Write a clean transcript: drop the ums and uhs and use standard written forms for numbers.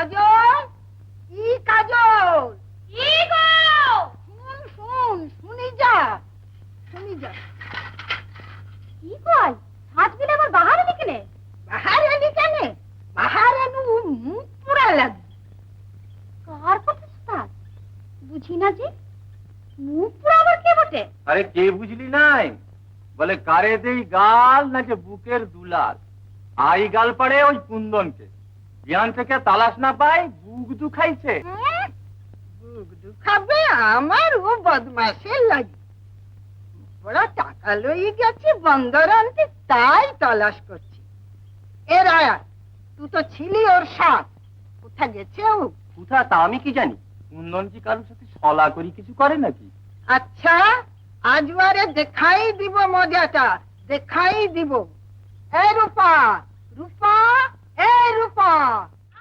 কাজল, কি কাজল, কি গো? শুন শুন, শুনি যা, শুনি যা। কি কয়? হাত গেলে আমার বাহার এলি কেনে? বাহার এলি কেনে? বাহার এলু মুখ পুরা লাগবে। কার কথা স্যার? বুঝি না যে। মুখ পুরা আবার কে বটে? আরে কে বুঝলি নাই? বলে কারে দেই গাল নাকি বুকের দুলাল। আই গাল পাড়ে ওই কুন্দনকে। জ্ঞান থেকে তালাশ না পাই বুক দুখাইছে। বুক দুখাবে আমার ও বদমাসের লাগে। ওরা টাকা লই গেছে বন্দর আনতে, তাই তালাশ করছি। এর আয়া, তুই তো ছিলি ওর সাথ, কোথা গেছে ও? কোথা তা আমি কি জানি? কুন্দন কি কারোর সাথে ছলা করি কিছু করে নাকি? আচ্ছা, আজ বারে দেখাই দিব মজাটা, দেখাই দিব। এ রূপা, রূপা, এ রূপা,